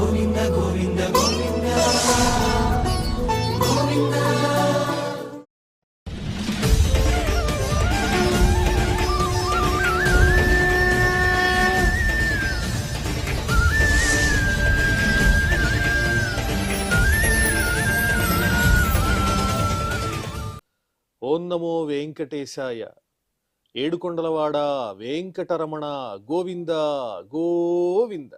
గోవింద గోవింద గోవింద గోవింద. ఓం నమో వెంకటేశాయ. ఏడుకొండలవాడ వెంకటరమణ గోవింద గోవింద.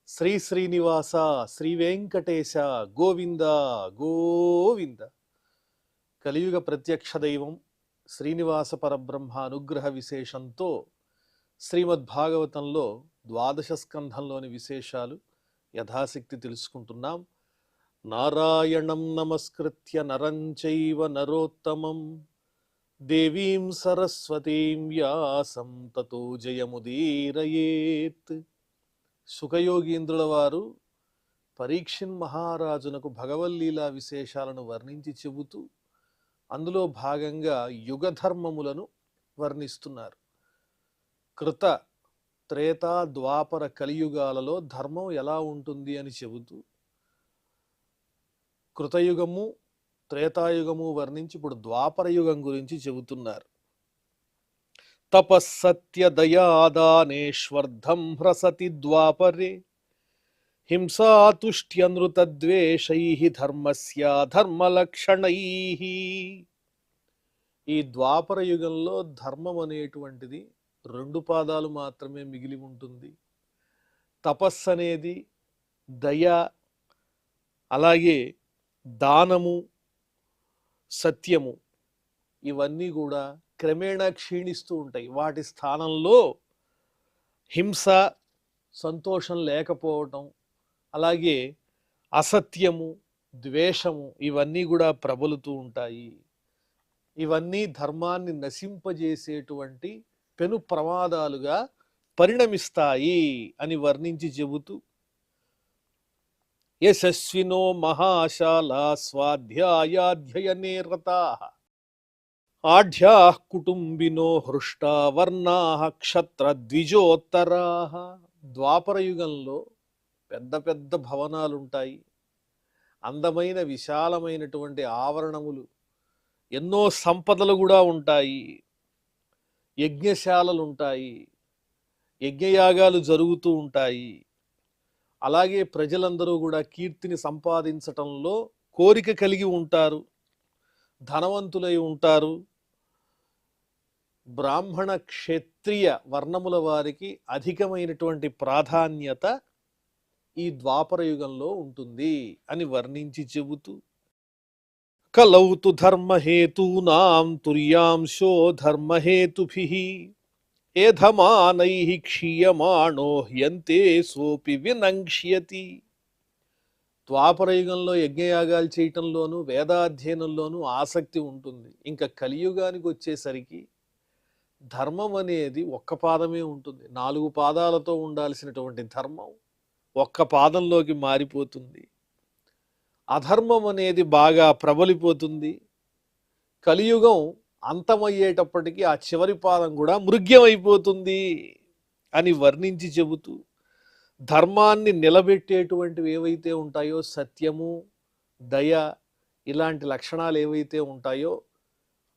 శ్రీ శ్రీనివాస శ్రీ వెంకటేశ గోవింద గోవింద. కలియుగ ప్రత్యక్ష దైవం శ్రీనివాస పరబ్రహ్మ అనుగ్రహ విశేషంతో శ్రీమద్భాగవతంలో ద్వాదశ స్కంధంలోని విశేషాలు యథాశక్తి తెలుసుకుంటున్నాం. నారాయణం నమస్కృత్య నరం చైవ నరోత్తమం దేవీం సరస్వతీం వ్యాసం తతో జయముదీరయేత్. సుఖయోగీంద్రుల వారు పరీక్షిన్ మహారాజునకు భగవల్లీలా విశేషాలను వర్ణించి చెబుతూ అందులో భాగంగా యుగధర్మములను వర్ణిస్తున్నారు. కృత త్రేతా ద్వాపర కలియుగాలలో ధర్మం ఎలా ఉంటుంది అని చెబుతూ కృతయుగము త్రేతాయుగము వర్ణించి ఇప్పుడు ద్వాపర యుగం గురించి చెబుతున్నారు. తపస్సత్య దయాదానేష్వర్ధం హ్రసతి ద్వాపరే హింసాతుష్ట్యనృతద్వేషై ధర్మస్య ధర్మలక్షణై. ఈ ద్వాపర యుగంలో ధర్మం అనేటువంటిది 2 పాదాలు మాత్రమే మిగిలి ఉంటుంది. తపస్సు అనేది, దయ, అలాగే దానము, సత్యము, ఇవన్నీ కూడా క్రమేణా క్షీణిస్తూ ఉంటాయి. వాటి స్థానంలో హింస, సంతోషం లేకపోవటం, అలాగే అసత్యము, ద్వేషము, ఇవన్నీ కూడా ప్రబలుతూ ఉంటాయి. ఇవన్నీ ధర్మాన్ని నశింపజేసేటువంటి పెను ప్రమాదాలుగా పరిణమిస్తాయి అని వర్ణించి చెబుతూ యశస్వినో మహాశాలా స్వాధ్యాయాధ్యయనే రతాః ఆఢ్యాః కుటుంబినో హృష్టా వర్ణాః క్షత్రద్విజోత్తరాః. ద్వాపర యుగంలో పెద్ద పెద్ద భవనాలుంటాయి, అందమైన విశాలమైనటువంటి ఆవరణములు, ఎన్నో సంపదలు కూడా ఉంటాయి, యజ్ఞశాలలు ఉంటాయి, యజ్ఞయాగాలు జరుగుతూ ఉంటాయి. అలాగే ప్రజలందరూ కూడా కీర్తిని సంపాదించటంలో కోరిక కలిగి ఉంటారు, ధనవంతులై ఉంటారు. బ్రాహ్మణ క్షత్రియ వర్ణముల వారికి అధికమైనటువంటి ప్రాధాన్యత ఈ ద్వాపర యుగంలో ఉంటుంది అని వర్ణించి చెబుతూ కలౌతు ధర్మహేతూనాం తుర్యాంశో ధర్మహేతుభిః ఏధమానైః క్షీయమాణో హ్యంతే సోపి వినంక్ష్యతి. ద్వాపర యుగంలో యజ్ఞయాగాలు చేయటంలోనూ వేదాధ్యయనంలోనూ ఆసక్తి ఉంటుంది. ఇంకా కలియుగానికి వచ్చేసరికి ధర్మం అనేది ఒక్క పాదమే ఉంటుంది. 4 పాదాలతో ఉండాల్సినటువంటి ధర్మం ఒక్క పాదంలోకి మారిపోతుంది. అధర్మం అనేది బాగా ప్రబలిపోతుంది. కలియుగం అంతమయ్యేటప్పటికీ ఆ చివరి పాదం కూడా మృగ్యమైపోతుంది అని వర్ణించి చెబుతూ ధర్మాన్ని నిలబెట్టేటువంటివి ఏవైతే ఉంటాయో, సత్యము, దయ, ఇలాంటి లక్షణాలు ఏవైతే ఉంటాయో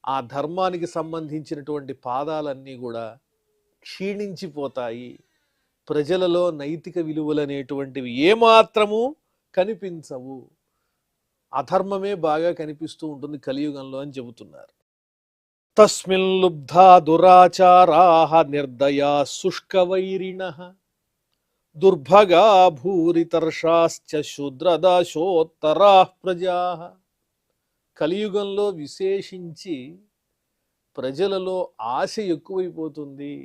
ఆ ధర్మానికి సంబంధించినటువంటి పాదాలన్నీ కూడా క్షీణించిపోతాయి. ప్రజలలో నైతిక విలువలు అనేటువంటివి ఏమాత్రము కనిపించవు. అధర్మమే బాగా కనిపిస్తూ ఉంటుంది కలియుగంలో అని చెబుతున్నారు. తస్మిన్ లుబ్ధా దురాచారాః నిర్దయా శుష్కవైరిణః దుర్భగా భూరితర్షాశ్చ శూద్రదాశోత్తరాః ప్రజాః. కలియుగంలో విశేషించి ప్రజలలో ఆశ ఎక్కువైపోతుంది.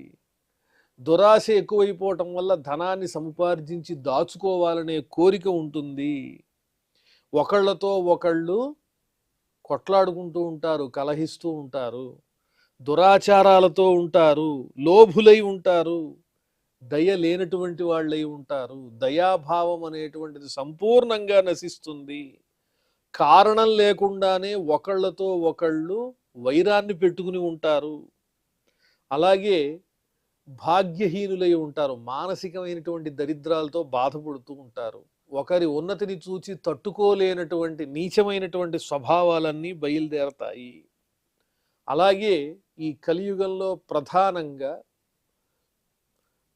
దురాశ ఎక్కువైపోవటం వల్ల ధనాన్ని సముపార్జించి దాచుకోవాలనే కోరిక ఉంటుంది. ఒకళ్ళతో ఒకళ్ళు కొట్లాడుకుంటూ ఉంటారు, కలహిస్తూ ఉంటారు, దురాచారాలతో ఉంటారు, లోభులై ఉంటారు, దయ లేనటువంటి వాళ్ళై ఉంటారు. దయాభావం అనేటువంటిది సంపూర్ణంగా నశిస్తుంది. కారణం లేకుండానే ఒకళ్ళతో ఒకళ్ళు వైరాన్ని పెట్టుకుని ఉంటారు. అలాగే భాగ్యహీనులై ఉంటారు, మానసికమైనటువంటి దరిద్రాలతో బాధపడుతూ ఉంటారు. ఒకరి ఉన్నతిని చూచి తట్టుకోలేనటువంటి నీచమైనటువంటి స్వభావాలన్నీ బయలుదేరతాయి. అలాగే ఈ కలియుగంలో ప్రధానంగా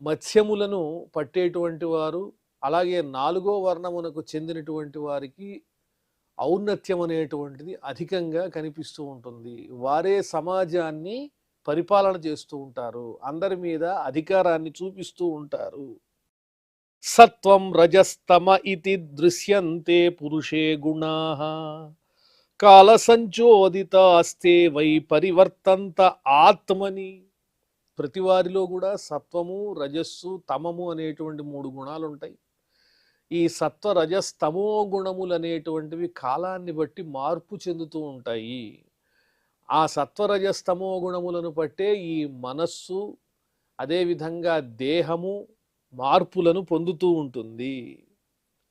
మత్స్యములను పట్టేటువంటి వారు, అలాగే 4వ వర్ణమునకు చెందినటువంటి వారికి ఔన్నత్యం అనేటువంటిది అధికంగా కనిపిస్తూ ఉంటుంది. వారే సమాజాన్ని పరిపాలన చేస్తూ ఉంటారు, అందరి మీద అధికారాన్ని చూపిస్తూ ఉంటారు. సత్వం రజస్తమ ఇతి దృశ్యంతే పురుషే గుణాః కాల సంచోదితాస్తే వై పరివర్తంత ఆత్మని. ప్రతి వారిలో కూడా సత్వము, రజస్సు, తమము అనేటువంటి 3 గుణాలు ఉంటాయి. ఈ సత్వ రజస్తమో గుణములు అనేటువంటివి కాలాన్ని బట్టి మార్పు చెందుతూ ఉంటాయి. ఆ సత్వరజస్తమో గుణములను బట్టే ఈ మనస్సు, అదేవిధంగా దేహము మార్పులను పొందుతూ ఉంటుంది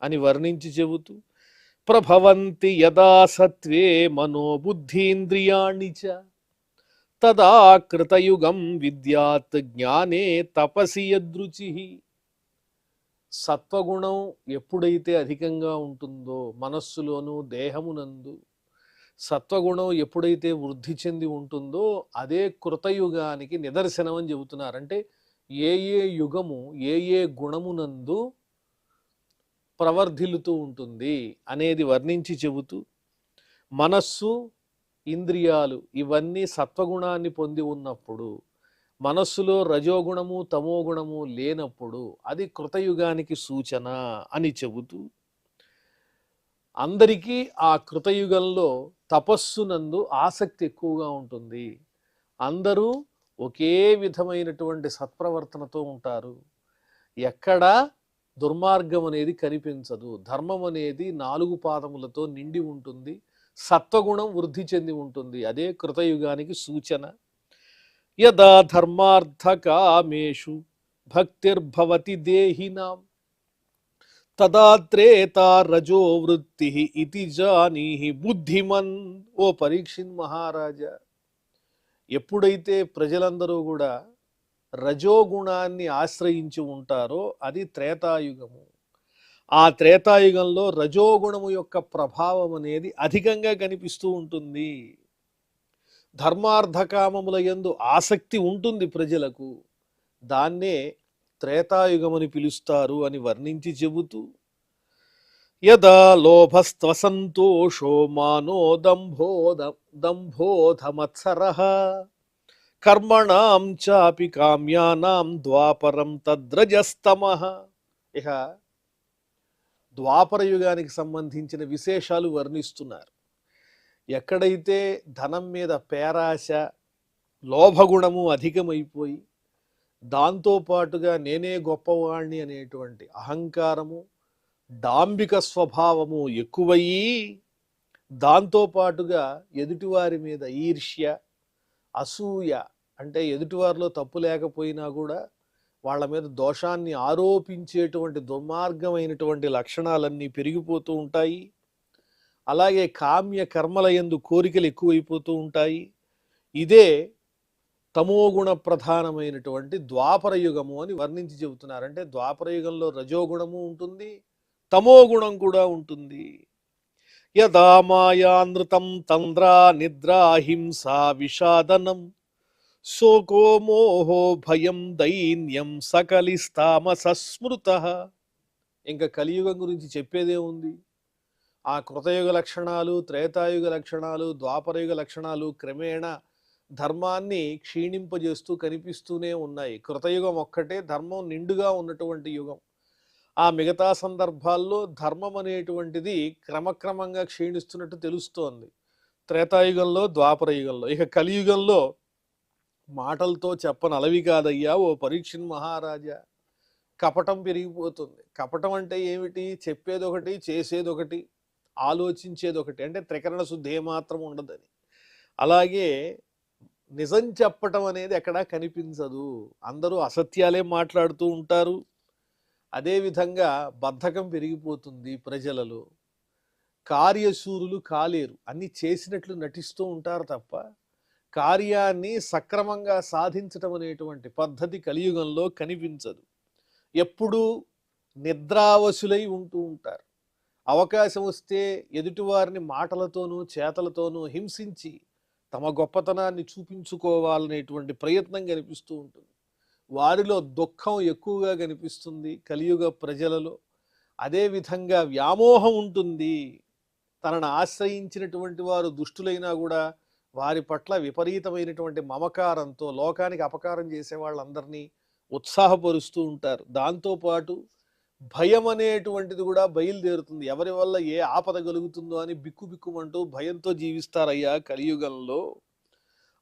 అని వర్ణించి చెబుతూ, ప్రభవంతి యదా సత్వే మనోబుద్ధీంద్రియాణి చ తదా కృతయుగం విద్యాత్ జ్ఞానే తపసి యదృచి. సత్వగుణం ఎప్పుడైతే అధికంగా ఉంటుందో మనస్సులోను దేహమునందు, సత్వగుణం ఎప్పుడైతే వృద్ధి చెంది ఉంటుందో అదే కృతయుగానికి నిదర్శనం అని చెబుతున్నారు. అంటే ఏ ఏ యుగము ఏ ఏ గుణమునందు ప్రవర్ధిల్లుతూ ఉంటుంది అనేది వర్ణించి చెబుతూ, మనస్సు, ఇంద్రియాలు ఇవన్నీ సత్వగుణాన్ని పొంది ఉన్నప్పుడు, మనస్సులో రజోగుణము తమోగుణము లేనప్పుడు అది కృతయుగానికి సూచన అని చెబుతూ, అందరికీ ఆ కృతయుగంలో తపస్సునందు ఆసక్తి ఎక్కువగా ఉంటుంది. అందరూ ఒకే విధమైనటువంటి సత్ప్రవర్తనతో ఉంటారు. ఎక్కడా దుర్మార్గం అనేది కనిపించదు. ధర్మం అనేది 4 పాదములతో నిండి ఉంటుంది. సత్వగుణం వృద్ధి చెంది ఉంటుంది. అదే కృతయుగానికి సూచన. యదా ధర్మార్థకామేషు భక్తిర్భవతి దేహినాం తదా త్రేతా రజో వృత్తి ఇతి జానీహి బుద్ధిమన్. ఓ పరీక్షిత్ మహారాజా, ఎప్పుడైతే ప్రజలందరూ కూడా రజోగుణాన్ని ఆశ్రయించి ఉంటారో అది త్రేతాయుగము. ఆ త్రేతాయుగంలో రజోగుణము యొక్క ప్రభావం అనేది అధికంగా కనిపిస్తూ ఉంటుంది. ధర్మార్థకామముల యందు ఆసక్తి ఉంటుంది ప్రజలకు. దాన్నే త్రేతాయుగమని పిలుస్తారు అని వర్ణించి చెబుతూ, యదా లోభస్త్వసంతోషో మానో దంభోధమత్సరః కర్మణాం చాపి కామ్యానాం ద్వాపరం తద్రజస్తమః. ఇక ద్వాపర యుగానికి సంబంధించిన విశేషాలు వర్ణిస్తున్నారు. ఎక్కడైతే ధనం మీద పేరాశ, లోభగుణము అధికమైపోయి దాంతోపాటుగా నేనే గొప్పవాణ్ణి అనేటువంటి అహంకారము, డాంబిక స్వభావము ఎక్కువయ్యి, దాంతోపాటుగా ఎదుటివారి మీద ఈర్ష్య, అసూయ, అంటే ఎదుటివారిలో తప్పు లేకపోయినా కూడా వాళ్ళ మీద దోషాన్ని ఆరోపించేటువంటి దుర్మార్గమైనటువంటి లక్షణాలన్నీ పెరిగిపోతూ ఉంటాయి. అలాగే కామ్య కర్మల యందు కోరికలు ఎక్కువైపోతూ ఉంటాయి. ఇదే తమోగుణ ప్రధానమైనటువంటి ద్వాపర యుగము అని వర్ణించి చెబుతున్నారు. అంటే ద్వాపర యుగంలో రజోగుణము ఉంటుంది, తమోగుణం కూడా ఉంటుంది. యదా మాయానృతం తంద్రా నిద్రా హింసా విషాదనం శోకో మోహో భయం దైన్యం సకలిస్తామసస్మృతః. ఇంకా కలియుగం గురించి చెప్పేదే ఉంది. ఆ కృతయుగ లక్షణాలు, త్రేతాయుగ లక్షణాలు, ద్వాపరయుగ లక్షణాలు క్రమేణా ధర్మాన్ని క్షీణింపజేస్తూ కనిపిస్తూనే ఉన్నాయి. కృతయుగం ఒక్కటే ధర్మం నిండుగా ఉన్నటువంటి యుగం. ఆ మిగతా సందర్భాల్లో ధర్మం అనేటువంటిది క్రమక్రమంగా క్షీణిస్తున్నట్టు తెలుస్తోంది. త్రేతాయుగంలో, ద్వాపర యుగంలో. ఇక కలియుగంలో మాటలతో చెప్పనలవి కాదయ్యా ఓ పరీక్షిత్ మహారాజా. కపటం పెరిగిపోతుంది. కపటం అంటే ఏమిటి? చెప్పేదొకటి, చేసేదొకటి, ఆలోచించేదొకటి. అంటే త్రికరణ శుద్ధి ఏమాత్రం ఉండదని. అలాగే నిజం చెప్పటం అనేది ఎక్కడా కనిపించదు. అందరూ అసత్యాలే మాట్లాడుతూ ఉంటారు. అదేవిధంగా బద్ధకం పెరిగిపోతుంది ప్రజలలో. కార్యశూరులు కాలేరు. అన్ని చేసినట్లు నటిస్తూ ఉంటారు తప్ప కార్యాన్ని సక్రమంగా సాధించటం అనేటువంటి పద్ధతి కలియుగంలో కనిపించదు. ఎప్పుడూ నిద్రావశులై ఉంటూ ఉంటారు. అవకాశం వస్తే ఎదుటివారిని మాటలతోనూ చేతలతోనూ హింసించి తమ గొప్పతనాన్ని చూపించుకోవాలనేటువంటి ప్రయత్నం కనిపిస్తూ ఉంటుంది. వారిలో దుఃఖం ఎక్కువగా కనిపిస్తుంది కలియుగ ప్రజలలో. అదేవిధంగా వ్యామోహం ఉంటుంది. తనను ఆశ్రయించినటువంటి వారు దుష్టులైనా కూడా వారి పట్ల విపరీతమైనటువంటి మమకారంతో లోకానికి అపకారం చేసే వాళ్ళందరినీ ఉత్సాహపరుస్తూ ఉంటారు. దాంతోపాటు భయం అనేటువంటిది కూడా బయలుదేరుతుంది. ఎవరి వల్ల ఏ ఆపద కలుగుతుందో అని బిక్కుబిక్కుమంటూ భయంతో జీవిస్తారయ్యా కలియుగంలో.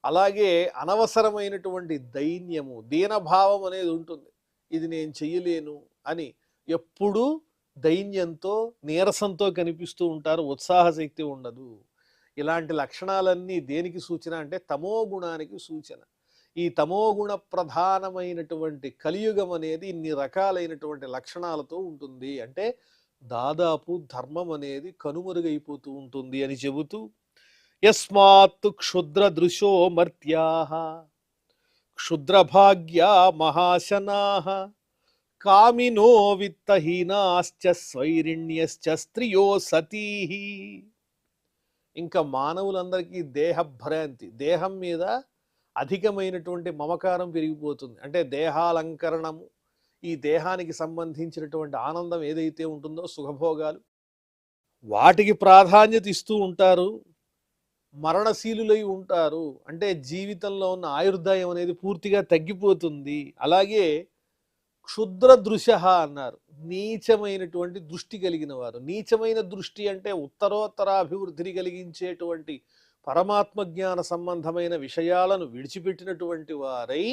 అలాగే అనవసరమైనటువంటి దైన్యము, దీనభావం అనేది ఉంటుంది. ఇది నేను చెయ్యలేను అని ఎప్పుడూ దైన్యంతో నీరసంతో కనిపిస్తూ ఉంటారు. ఉత్సాహ శక్తి ఉండదు. ఇలాంటి లక్షణాలన్నీ దేనికి సూచన అంటే తమో గుణానికి సూచన. ఈ తమోగుణ ప్రధానమైనటువంటి కలియుగం అనేది ఇన్ని రకాలైనటువంటి లక్షణాలతో ఉంటుంది. అంటే దాదాపు ధర్మం అనేది కనుమరుగైపోతూ ఉంటుంది అని చెబుతూ, యస్మాత్ క్షుద్ర దృశో మర్త్యాః క్షుద్రభాగ్యా మహాశనాః కామినో విత్తహీనాశ్చ స్వైరిణ్యశ్చ స్త్రియో సతీః. ఇంకా మానవులందరికీ దేహభ్రాంతి, దేహం మీద అధికమైనటువంటి మమకారం పెరిగిపోతుంది. అంటే దేహాలంకరణము, ఈ దేహానికి సంబంధించినటువంటి ఆనందం ఏదైతే ఉంటుందో సుఖభోగాలు, వాటికి ప్రాధాన్యత ఇస్తూ ఉంటారు. మరణశీలులై ఉంటారు. అంటే జీవితంలో ఉన్న ఆయుర్దాయం అనేది పూర్తిగా తగ్గిపోతుంది. అలాగే క్షుద్ర దృశ అన్నారు, నీచమైనటువంటి దృష్టి కలిగిన వారు. నీచమైన దృష్టి అంటే ఉత్తరోత్తరాభివృద్ధిని కలిగించేటువంటి పరమాత్మ జ్ఞాన సంబంధమైన విషయాలను విడిచిపెట్టినటువంటి వారై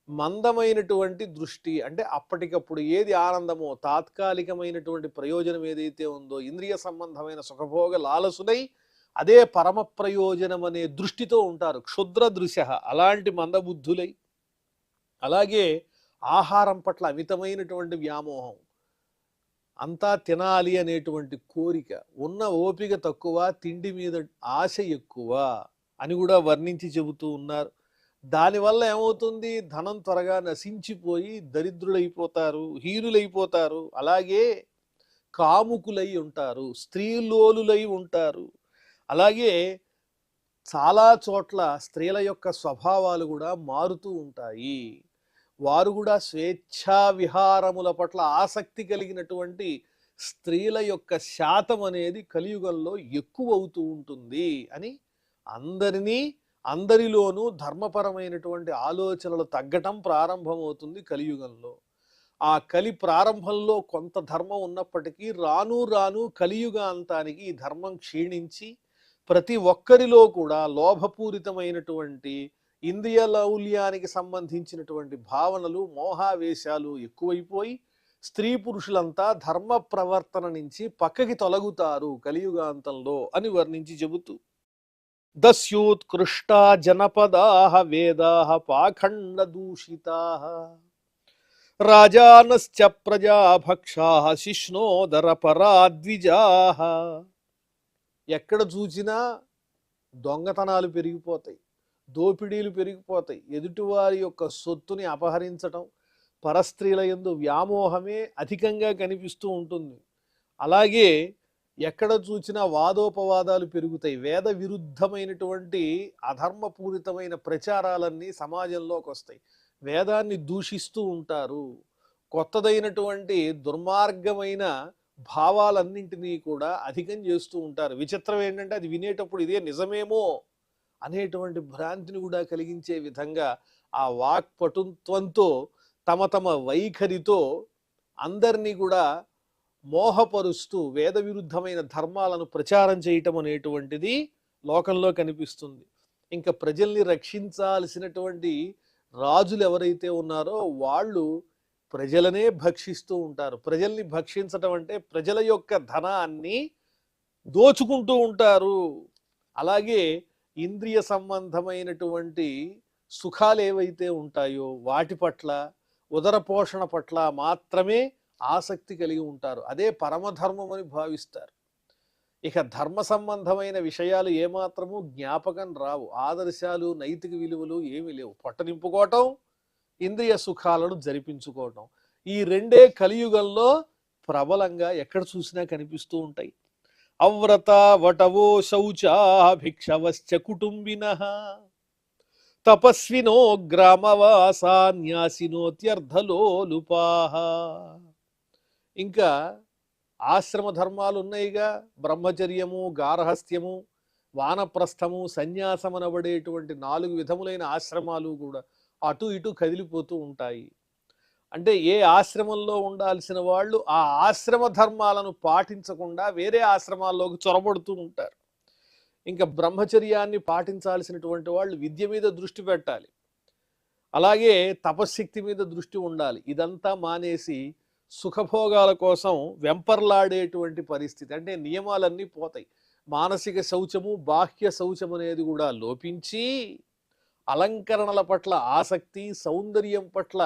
మందమైనటువంటి దృష్టి అంటే అప్పటికప్పుడు ఏది ఆనందమో, తాత్కాలికమైనటువంటి ప్రయోజనం ఏదైతే ఉందో, ఇంద్రియ సంబంధమైన సుఖభోగ లాలసులై అదే పరమ ప్రయోజనం అనే దృష్టితో ఉంటారు. క్షుద్ర దృశ, అలాంటి మందబుద్ధులై. అలాగే ఆహారం పట్ల అమితమైనటువంటి వ్యామోహం, అంతా తినాలి అనేటువంటి కోరిక, ఉన్న ఓపిక తక్కువ, తిండి మీద ఆశ ఎక్కువ అని కూడా వర్ణించి చెబుతూ ఉన్నారు. దానివల్ల ఏమవుతుంది, ధనం త్వరగా నశించిపోయి దరిద్రులైపోతారు, హీనులైపోతారు. అలాగే కాముకులై ఉంటారు, స్త్రీలోలులై ఉంటారు. అలాగే చాలా చోట్ల స్త్రీల యొక్క స్వభావాలు కూడా మారుతూ ఉంటాయి. వారు కూడా స్వేచ్ఛా విహారముల పట్ల ఆసక్తి కలిగినటువంటి స్త్రీల యొక్క శాతం అనేది కలియుగంలో ఎక్కువ అవుతూ ఉంటుంది అని, అందరిలోనూ ధర్మపరమైనటువంటి ఆలోచనలు తగ్గటం ప్రారంభమవుతుంది కలియుగంలో. ఆ కలి ప్రారంభంలో కొంత ధర్మం ఉన్నప్పటికీ రాను రాను కలియుగ అంతానికి ఈ ధర్మం క్షీణించి ప్రతి ఒక్కరిలో కూడా లోభపూరితమైనటువంటి ఇంద్రియ లౌల్యానికి సంబంధించినటువంటి భావనలు, మోహావేశాలు ఎక్కువైపోయి స్త్రీ పురుషులంతా ధర్మ ప్రవర్తన నుంచి పక్కకి తొలగుతారు కలియుగాంతంలో అని వర్ణించి చెబుతూ, దస్యోత్కృష్టా జనపదాః వేదాః పాఖండ దూషితాః రాజానశ్చ ప్రజాభక్షాః శిష్ణోదర పరాద్విజాః. ఎక్కడ చూసినా దొంగతనాలు పెరిగిపోతాయి, దోపిడీలు పెరిగిపోతాయి, ఎదుటివారి యొక్క సొత్తుని అపహరించటం, పరస్త్రీల యందు వ్యామోహమే అధికంగా కనిపిస్తూ ఉంటుంది. అలాగే ఎక్కడ చూసినా వాదోపవాదాలు పెరుగుతాయి, వేద విరుద్ధమైనటువంటి అధర్మపూరితమైన ప్రచారాలన్నీ సమాజంలోకి వస్తాయి, వేదాన్ని దూషిస్తూ ఉంటారు, కొత్తదైనటువంటి దుర్మార్గమైన భావాలన్నింటినీ కూడా అధికం చేస్తూ ఉంటారు. విచిత్రం ఏంటంటే అది వినేటప్పుడు ఇదే నిజమేమో అనేటువంటి భ్రాంతిని కూడా కలిగించే విధంగా ఆ వాక్పటుత్వంతో తమ వైఖరితో అందరినీ కూడా మోహపరుస్తూ వేద విరుద్ధమైన ధర్మాలను ప్రచారం చేయటం అనేటువంటిది లోకంలో కనిపిస్తుంది. ఇంకా ప్రజల్ని రక్షించాల్సినటువంటి రాజులు ఎవరైతే ఉన్నారో వాళ్ళు ప్రజలనే భక్షిస్తూ ఉంటారు. ప్రజల్ని భక్షించటం అంటే ప్రజల యొక్క ధనాన్ని దోచుకుంటూ ఉంటారు. అలాగే ఇంద్రియ సంబంధమైనటువంటి సుఖాలు ఏవైతే ఉంటాయో వాటి పట్ల, ఉదర పోషణ పట్ల మాత్రమే ఆసక్తి కలిగి ఉంటారు. అదే పరమధర్మం అని భావిస్తారు. ఇక ధర్మ సంబంధమైన విషయాలు ఏమాత్రము జ్ఞాపకం రావు. ఆదర్శాలు, నైతిక విలువలు ఏమీ లేవు. పొట్ట నింపుకోవటం, ఇంద్రియ సుఖాలను జరిపించుకోవటం. ఈ రెండే కలియుగంలో ప్రబలంగా ఎక్కడ చూసినా కనిపిస్తూ ఉంటాయి. అవ్రత వటవో శౌచా భిక్షవశ్చ కుటుంబినః తపస్వినో గ్రామవాసా న్యాసినోత్యర్థలోలుపాః. ఇంకా ఆశ్రమ ధర్మాలు ఉన్నాయిగా, బ్రహ్మచర్యము, గార్హస్థ్యము, వానప్రస్థము, సన్యాసం అనబడేటువంటి 4 విధములైన ఆశ్రమాలు కూడా అటు ఇటు కదిలిపోతూ ఉంటాయి. అంటే ఏ ఆశ్రమంలో ఉండాల్సిన వాళ్ళు ఆ ఆశ్రమ ధర్మాలను పాటించకుండా వేరే ఆశ్రమాల్లోకి చొరబడుతూ ఉంటారు. ఇంకా బ్రహ్మచర్యాన్ని పాటించాల్సినటువంటి వాళ్ళు విద్య మీద దృష్టి పెట్టాలి, అలాగే తపశ్శక్తి మీద దృష్టి ఉండాలి. ఇదంతా మానేసి సుఖభోగాల కోసం వెంపర్లాడేటువంటి పరిస్థితి, అంటే నియమాలన్నీ పోతాయి. మానసిక శౌచము, బాహ్య శౌచం అనేది కూడా లోపించి అలంకరణల పట్ల ఆసక్తి, సౌందర్యం పట్ల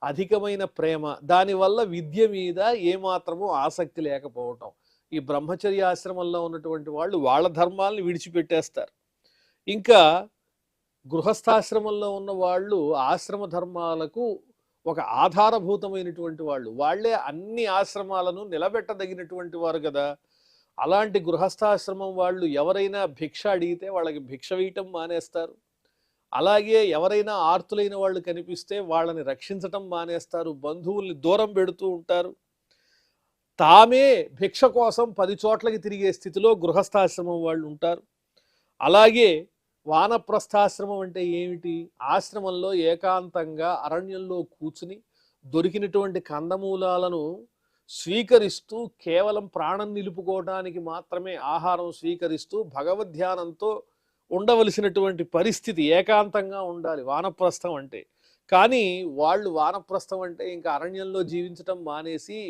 అధికమైన ప్రేమ, దానివల్ల విద్య మీద ఏమాత్రము ఆసక్తి లేకపోవటం. ఈ బ్రహ్మచర్య ఆశ్రమంలో ఉన్నటువంటి వాళ్ళు వాళ్ళ ధర్మాలను విడిచిపెట్టేస్తారు. ఇంకా గృహస్థాశ్రమంలో ఉన్న వాళ్ళు ఆశ్రమ ధర్మాలకు ఒక ఆధారభూతమైనటువంటి వాళ్ళు, వాళ్ళే అన్ని ఆశ్రమాలను నిలబెట్టదగినటువంటి వారు కదా. అలాంటి గృహస్థాశ్రమం వాళ్ళు ఎవరైనా భిక్ష అడిగితే వాళ్ళకి భిక్ష వేయటం మానేస్తారు. అలాగే ఎవరైనా ఆర్తులైన వాళ్ళు కనిపిస్తే వాళ్ళని రక్షించటం మానేస్తారు, బంధువుల్ని దూరం పెడుతూ ఉంటారు. తామే భిక్ష కోసం 10 చోట్లకి తిరిగే స్థితిలో గృహస్థాశ్రమం వాళ్ళు ఉంటారు. అలాగే వానప్రస్థాశ్రమం అంటే ఏమిటి? ఆశ్రమంలో ఏకాంతంగా అరణ్యంలో కూర్చుని దొరికినటువంటి కందమూలాలను స్వీకరిస్తూ కేవలం ప్రాణం నిలుపుకోవడానికి మాత్రమే ఆహారం స్వీకరిస్తూ భగవద్ధ్యానంతో ఉండవలసినటువంటి పరిస్థితి, ఏకాంతంగా ఉండాలి వానప్రస్థం అంటే. కానీ వాళ్ళు వానప్రస్థం అంటే ఇంకా అరణ్యంలో జీవించటం మానేసి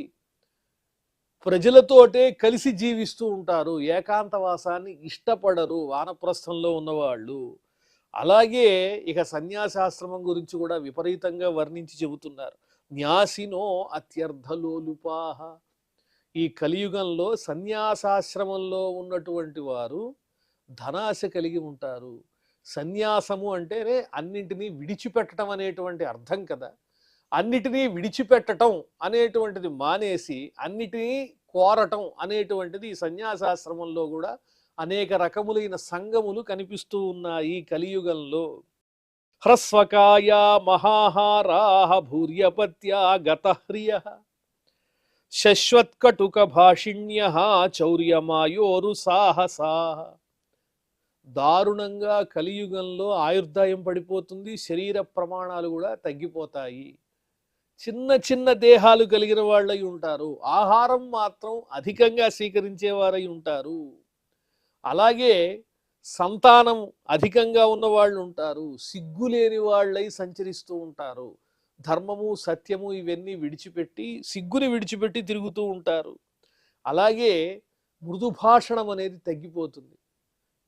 ప్రజలతోటే కలిసి జీవిస్తూ ఉంటారు, ఏకాంతవాసాన్ని ఇష్టపడరు వానప్రస్థంలో ఉన్నవాళ్ళు. అలాగే ఇక సన్యాసాశ్రమం గురించి కూడా విపరీతంగా వర్ణించి చెబుతున్నారు. న్యాసినో అత్యర్థలోలుపాహ. ఈ కలియుగంలో సన్యాసాశ్రమంలో ఉన్నటువంటి వారు ధనాశ కలిగి ఉంటారు. సన్యాసము అంటేనే అన్నింటినీ విడిచిపెట్టడం అనేటువంటి అర్థం కదా. అన్నిటినీ విడిచిపెట్టడం అనేటువంటిది మానేసి అన్నిటినీ కోరటం అనేటువంటిది ఈ సన్యాసాశ్రమంలో కూడా అనేక రకములైన సంగములు కనిపిస్తూ ఉన్నాయి కలియుగంలో. హ్రస్వకాయ మహాహారాః భూర్యపత్యా గతహ్రియః శశ్వత్కటుక భాషిణ్యః చౌర్యమాయోరు సాహసాః. దారుణంగా కలియుగంలో ఆయుర్దాయం పడిపోతుంది, శరీర ప్రమాణాలు కూడా తగ్గిపోతాయి. చిన్న చిన్న దేహాలు కలిగిన వాళ్ళై ఉంటారు, ఆహారం మాత్రం అధికంగా స్వీకరించేవారై ఉంటారు. అలాగే సంతానం అధికంగా ఉన్న వాళ్ళు ఉంటారు, సిగ్గులేని వాళ్ళై సంచరిస్తూ ఉంటారు. ధర్మము సత్యము ఇవన్నీ విడిచిపెట్టి సిగ్గుని విడిచిపెట్టి తిరుగుతూ ఉంటారు. అలాగే మృదు భాషణం అనేది తగ్గిపోతుంది.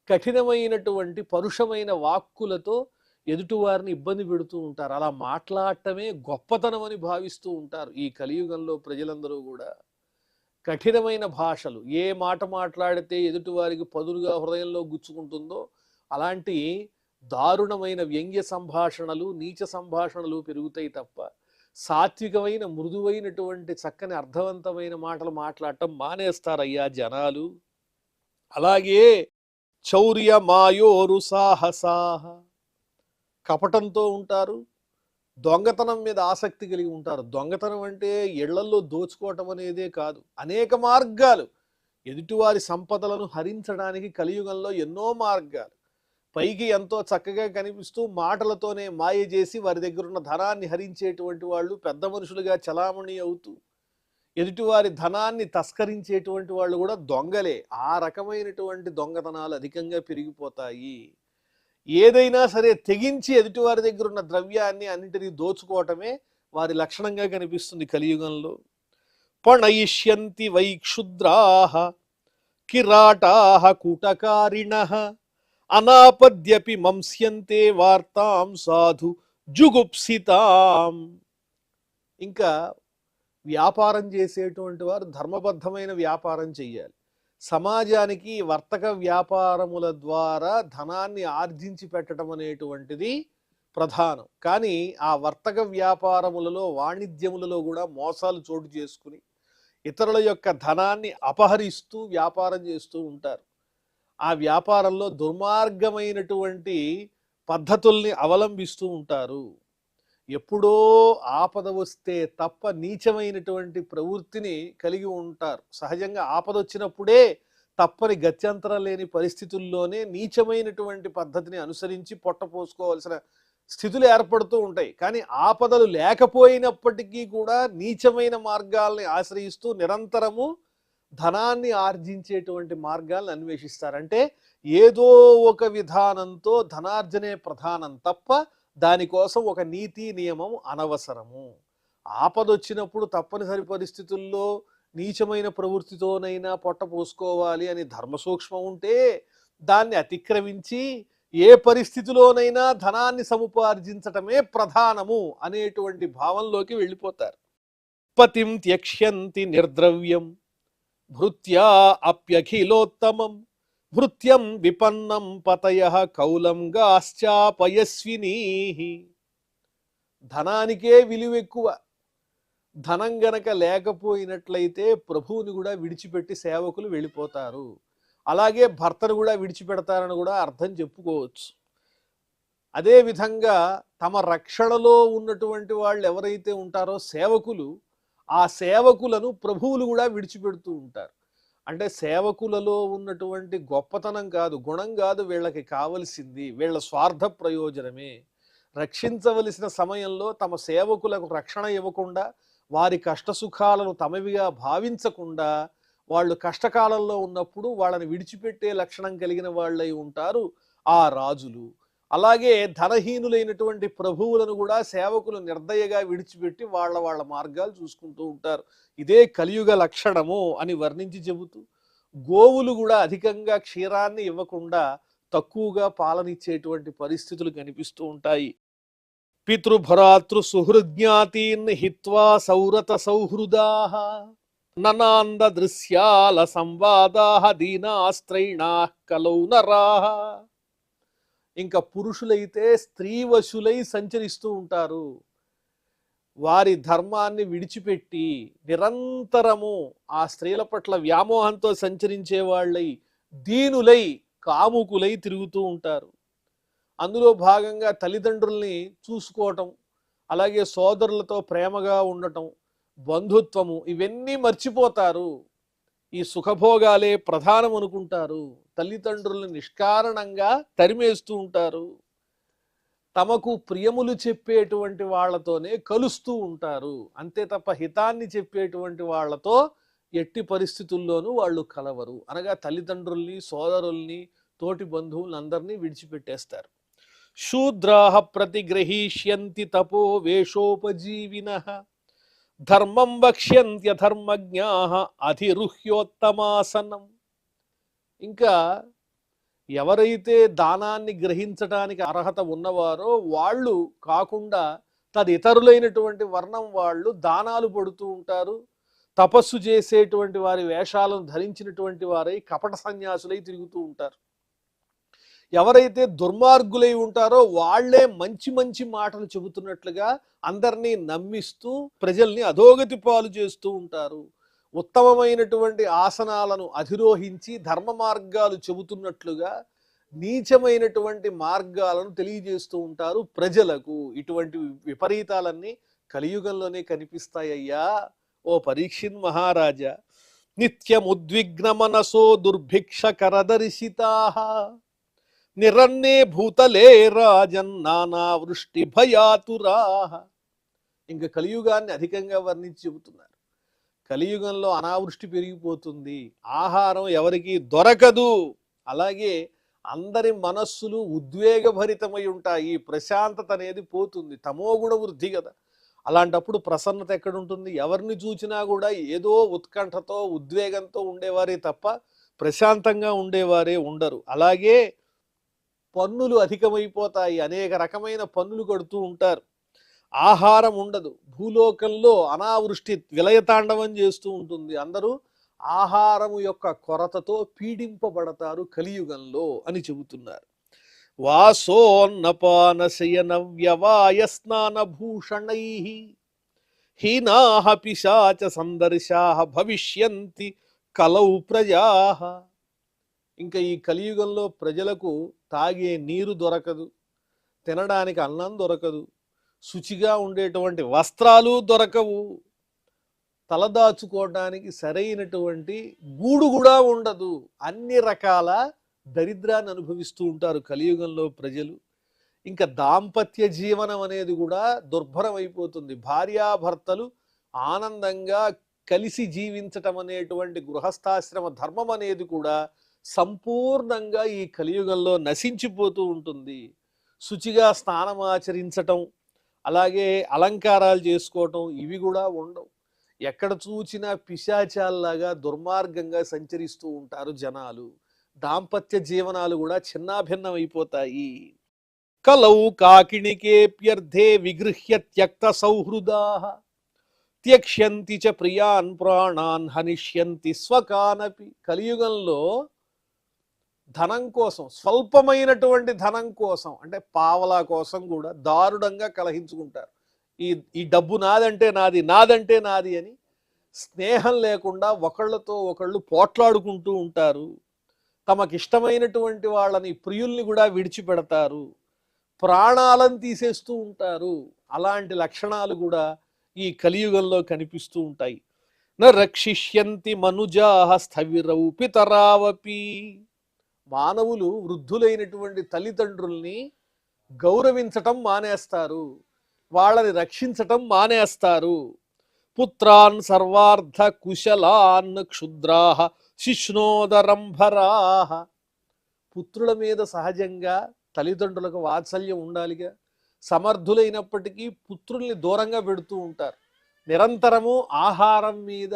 కఠినమైనటువంటి పరుషమైన వాక్కులతో ఎదుటివారిని ఇబ్బంది పెడుతూ ఉంటారు. అలా మాట్లాడటమే గొప్పతనం అని భావిస్తూ ఉంటారు ఈ కలియుగంలో ప్రజలందరూ కూడా. కఠినమైన భాషలు, ఏ మాట మాట్లాడితే ఎదుటివారికి పదులుగా హృదయంలో గుచ్చుకుంటుందో అలాంటి దారుణమైన వ్యంగ్య సంభాషణలు, నీచ సంభాషణలు పెరుగుతాయి తప్ప సాత్వికమైన మృదువైనటువంటి చక్కని అర్థవంతమైన మాటలు మాట్లాడటం మానేస్తారయ్యా జనాలు. అలాగే చౌర్య మాయోరు సాహసాహ. కపటంతో ఉంటారు, దొంగతనం మీద ఆసక్తి కలిగి ఉంటారు. దొంగతనం అంటే ఇళ్లల్లో దోచుకోవటం అనేదే కాదు, అనేక మార్గాలు. ఎదుటివారి సంపదలను హరించడానికి కలియుగంలో ఎన్నో మార్గాలు. పైకి ఎంతో చక్కగా కనిపిస్తూ మాటలతోనే మాయ చేసి వారి దగ్గర ఉన్న ధనాన్ని హరించేటువంటి వాళ్ళు పెద్ద మనుషులుగా చలామణి అవుతూ ఎదుటివారి ధనాన్ని తస్కరించేటువంటి వాళ్ళు కూడా దొంగలే. ఆ రకమైనటువంటి దొంగతనాలు అధికంగా పెరిగిపోతాయి. ఏదైనా సరే తెగించి ఎదుటివారి దగ్గర ఉన్న ద్రవ్యాన్ని అన్నింటినీ దోచుకోవటమే వారి లక్షణంగా కనిపిస్తుంది కలియుగంలో. పణయిష్యంతి వైక్షుద్రాః కిరాటాః కూటకారిణః అనాపద్యపి మంస్యంతే వార్తాం సాధు జుగుప్సితాం. ఇంకా వ్యాపారం చేసేటువంటి వారు ధర్మబద్ధమైన వ్యాపారం చెయ్యాలి. సమాజానికి వర్తక వ్యాపారముల ద్వారా ధనాన్ని ఆర్జించి పెట్టడం అనేటువంటిది ప్రధానం. కానీ ఆ వర్తక వ్యాపారములలో, వాణిజ్యములలో కూడా మోసాలు చోటు చేసుకుని ఇతరుల యొక్క ధనాన్ని అపహరిస్తూ వ్యాపారం చేస్తూ ఉంటారు. ఆ వ్యాపారంలో దుర్మార్గమైనటువంటి పద్ధతుల్ని అవలంబిస్తూ ఉంటారు. ఎప్పుడో ఆపద వస్తే తప్ప నీచమైనటువంటి ప్రవృత్తిని కలిగి ఉంటారు. సహజంగా ఆపద వచ్చినప్పుడే తప్పని గత్యంతరం లేని పరిస్థితుల్లోనే నీచమైనటువంటి పద్ధతిని అనుసరించి పొట్టపోసుకోవాల్సిన స్థితులు ఏర్పడుతూ ఉంటాయి. కానీ ఆపదలు లేకపోయినప్పటికీ కూడా నీచమైన మార్గాల్ని ఆశ్రయిస్తూ నిరంతరము ధనాన్ని ఆర్జించేటువంటి మార్గాలను అన్వేషిస్తారు. అంటే ఏదో ఒక విధానంతో ధనార్జనే ప్రధానం తప్ప దానికోసం ఒక నీతి నియమం అనవసరము. ఆపదొచ్చినప్పుడు తప్పనిసరి పరిస్థితుల్లో నీచమైన ప్రవృత్తితోనైనా పొట్ట పోసుకోవాలి అని ధర్మ సూక్ష్మం ఉంటే దాన్ని అతిక్రమించి ఏ పరిస్థితిలోనైనా ధనాన్ని సముపార్జించటమే ప్రధానము అనేటువంటి భావంలోకి వెళ్ళిపోతారు. పతిం త్యక్ష్యంతి నిర్ద్రవ్యం భృత్యా అప్యఖిలోత్తమం భృత్యం విపన్నం పతయః కౌలం గాశ్చాపయస్వినీః. ధనానికే విలువెక్కువ. ధనం గనక లేకపోయినట్లయితే ప్రభువుని కూడా విడిచిపెట్టి సేవకులు వెళ్ళిపోతారు. అలాగే భర్తను కూడా విడిచిపెడతారని కూడా అర్థం చెప్పుకోవచ్చు. అదేవిధంగా తమ రక్షణలో ఉన్నటువంటి వాళ్ళు ఎవరైతే ఉంటారో సేవకులు, ఆ సేవకులను ప్రభువులు కూడా విడిచిపెడుతూ ఉంటారు. అంటే సేవకులలో ఉన్నటువంటి గొప్పతనం కాదు, గుణం కాదు వీళ్ళకి కావలసింది, వీళ్ళ స్వార్థ ప్రయోజనమే. రక్షించవలసిన సమయంలో తమ సేవకులకు రక్షణ ఇవ్వకుండా, వారి కష్టసుఖాలను తమవిగా భావించకుండా, వాళ్ళు కష్టకాలంలో ఉన్నప్పుడు వాళ్ళని విడిచిపెట్టే లక్షణం కలిగిన వాళ్ళై ఉంటారు ఆ రాజులు. అలాగే ధనహీనులైనటువంటి ప్రభువులను కూడా సేవకులు నిర్దయగా విడిచిపెట్టి వాళ్ళ మార్గాలు చూసుకుంటూ ఉంటారు. ఇదే కలియుగ లక్షణము అని వర్ణించి చెబుతూ, గోవులు కూడా అధికంగా క్షీరాన్ని ఇవ్వకుండా తక్కువగా పాలనిచ్చేటువంటి పరిస్థితులు కనిపిస్తూ ఉంటాయి. పితృభ్రాతృ సుహృజ్ఞాతీన్ హిత్వా సౌరత సౌహృదాః ననాంద దృశ్యాల సంవాదాః దీనాస్త్రైణాః కలౌ నరాః. ఇంకా పురుషులైతే స్త్రీవశులై సంచరిస్తూ ఉంటారు. వారి ధర్మాన్ని విడిచిపెట్టి నిరంతరము ఆ స్త్రీల పట్ల వ్యామోహంతో సంచరించే వాళ్ళై దీనులై కాముకులై తిరుగుతూ ఉంటారు. అందులో భాగంగా తల్లిదండ్రుల్ని చూసుకోవటం, అలాగే సోదరులతో ప్రేమగా ఉండటం, బంధుత్వము ఇవన్నీ మర్చిపోతారు. ఈ సుఖభోగాలే ప్రధానం అనుకుంటారు. తల్లిదండ్రులను నిష్కారణంగా తరిమేస్తూ ఉంటారు. తమకు ప్రియములు చెప్పేటువంటి వాళ్లతోనే కలుస్తూ ఉంటారు. అంతే తప్ప హితాన్ని చెప్పేటువంటి వాళ్లతో ఎట్టి పరిస్థితుల్లోనూ వాళ్ళు కలవరు. అనగా తల్లిదండ్రుల్ని, సోదరుల్ని, తోటి బంధువులందరినీ విడిచిపెట్టేస్తారు. శూద్రాః ప్రతిగ్రహీష్యంతి తపో వేషోపజీవినః ధర్మం వక్ష్యంత్యధర్మజ్ఞాః అధిరుహ్యోత్తమాసనం. ఇంకా ఎవరైతే దానాన్ని గ్రహించడానికి అర్హత ఉన్నవారో వాళ్ళు కాకుండా తదితరులైనటువంటి వర్ణం వాళ్ళు దానాలు పడుతూ ఉంటారు. తపస్సు చేసేటువంటి వారి వేషాలను ధరించినటువంటి వారై కపట సన్యాసులై తిరుగుతూ ఉంటారు. ఎవరైతే దుర్మార్గులై ఉంటారో వాళ్లే మంచి మంచి మాటలు చెబుతున్నట్లుగా అందరినీ నమ్మిస్తూ ప్రజల్ని అధోగతి పాలు చేస్తూ ఉంటారు. ఉత్తమమైనటువంటి ఆసనాలను అధిరోహించి ధర్మ మార్గాలు చెబుతున్నట్లుగా నీచమైనటువంటి మార్గాలను తెలియజేస్తూ ఉంటారు ప్రజలకు. ఇటువంటి విపరీతాలన్నీ కలియుగంలోనే కనిపిస్తాయ్యా ఓ పరీక్షిత్ మహారాజా. నిత్యముద్విగ్న మనసో దుర్భిక్ష కరదర్శితాః నిరన్నే భూతలే రాజన్నానా వృష్టి భయాతురాః. ఇంకా కలియుగాన్ని అధికంగా వర్ణించి చెబుతున్నారు. కలియుగంలో అనావృష్టి పెరిగిపోతుంది, ఆహారం ఎవరికి దొరకదు, అలాగే అందరి మనస్సులు ఉద్వేగభరితమై ఉంటాయి, ప్రశాంతత అనేది పోతుంది, తమోగుణ వృద్ధి కదా. అలాంటప్పుడు ప్రసన్నత ఎక్కడుంటుంది? ఎవరిని చూచినా కూడా ఏదో ఉత్కంఠతో ఉద్వేగంతో ఉండేవారే తప్ప ప్రశాంతంగా ఉండేవారే ఉండరు. అలాగే పన్నులు అధికమైపోతాయి, అనేక రకమైన పన్నులు కడుతూ ఉంటారు, ఆహారం ఉండదు, భూలోకంలో అనావృష్టి విలయతాండవం చేస్తూ ఉంటుంది. అందరూ ఆహారము యొక్క కొరతతో పీడింపబడతారు కలియుగంలో అని చెబుతున్నారు. వాసోన్నపానశయన వ్యవాయ స్నానభూషణై హీనాః పిశాచ సందర్శాః భవిష్యంతి కలౌ ప్రజాః. ఇంకా ఈ కలియుగంలో ప్రజలకు తాగే నీరు దొరకదు, తినడానికి అన్నం దొరకదు, శుచిగా ఉండేటువంటి వస్త్రాలు దొరకవు, తలదాచుకోవడానికి సరైనటువంటి గూడు కూడా ఉండదు. అన్ని రకాల దరిద్రాన్ని అనుభవిస్తూ ఉంటారు కలియుగంలో ప్రజలు. ఇంకా దాంపత్య జీవనం అనేది కూడా దుర్భరం అయిపోతుంది. భార్యాభర్తలు ఆనందంగా కలిసి జీవించటం అనేటువంటి గృహస్థాశ్రమ ధర్మం అనేది కూడా సంపూర్ణంగా ఈ కలియుగంలో నశించిపోతూ ఉంటుంది. శుచిగా స్నానమాచరించటం, అలాగే అలంకారాలు చేసుకోవటం ఇవి కూడా ఉండవు. ఎక్కడ చూసినా పిశాచాల్లాగా దుర్మార్గంగా సంచరిస్తూ ఉంటారు జనాలు. దాంపత్య జీవనాలు కూడా చిన్నాభిన్నం అయిపోతాయి. కలౌ కాకిణికేప్యర్థే విగృహ్య త్యక్త సౌహృదాః త్యక్ష్యంతి చ ప్రియాన్ ప్రాణాన్ హనిష్యంతి స్వకానపి. కలియుగంలో ధనం కోసం, స్వల్పమైనటువంటి ధనం కోసం, అంటే పావలా కోసం కూడా దారుణంగా కలహించుకుంటారు. ఈ డబ్బు నాదంటే నాది, నాదంటే నాది అని స్నేహం లేకుండా ఒకళ్ళతో ఒకళ్ళు పోట్లాడుకుంటూ ఉంటారు. తమకిష్టమైనటువంటి వాళ్ళని, ప్రియుల్ని కూడా విడిచిపెడతారు, ప్రాణాలను తీసేస్తూ ఉంటారు. అలాంటి లక్షణాలు కూడా ఈ కలియుగంలో కనిపిస్తూ ఉంటాయి. న రక్షిష్యంతి మనుజాః స్థవిరౌ పితరావపి. మానవులు వృద్ధులైనటువంటి తల్లిదండ్రుల్ని గౌరవించటం మానేస్తారు, వాళ్ళని రక్షించటం మానేస్తారు. పుత్రాన్ సర్వార్థ కుశలాన్ క్షుద్రాః శిష్ణోదరంభరాః. పుత్రుల మీద సహజంగా తల్లిదండ్రులకు వాత్సల్యం ఉండాలిగా. సమర్థులైనప్పటికీ పుత్రుల్ని దూరంగా పెడుతూ ఉంటారు. నిరంతరము ఆహారం మీద,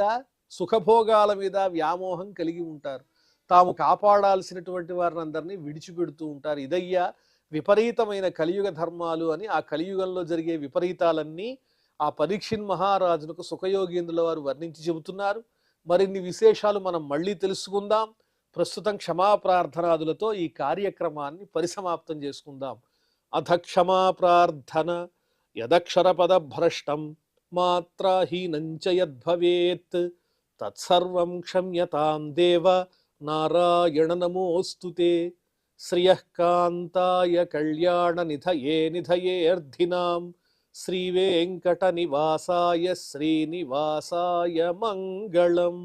సుఖభోగాల మీద వ్యామోహం కలిగి ఉంటారు. తాము కాపాడాల్సినటువంటి వారిని అందరినీ విడిచిపెడుతూ ఉంటారు. ఇదయ్యా విపరీతమైన కలియుగ ధర్మాలు అని ఆ కలియుగంలో జరిగే విపరీతాలన్నీ ఆ పరీక్షిన్ మహారాజునకు సుఖయోగేంద్రుల వారు వర్ణించి చెబుతున్నారు. మరిన్ని విశేషాలు మనం మళ్ళీ తెలుసుకుందాం. ప్రస్తుతం క్షమాప్రార్థనాదులతో ఈ కార్యక్రమాన్ని పరిసమాప్తం చేసుకుందాం. అథ క్షమాప్రార్థన. యదక్షరపద భ్రష్టం మాత్రాహీనంచ యద్భవేత్ తత్సర్వం క్షమ్యతాం దేవ నారాయణ నమోస్తుతే. శ్రియః కాంతాయ కళ్యాణ నిధయే నిధయేర్థినాం శ్రీవేంకట నివాసాయ శ్రీనివాసాయ మంగళం.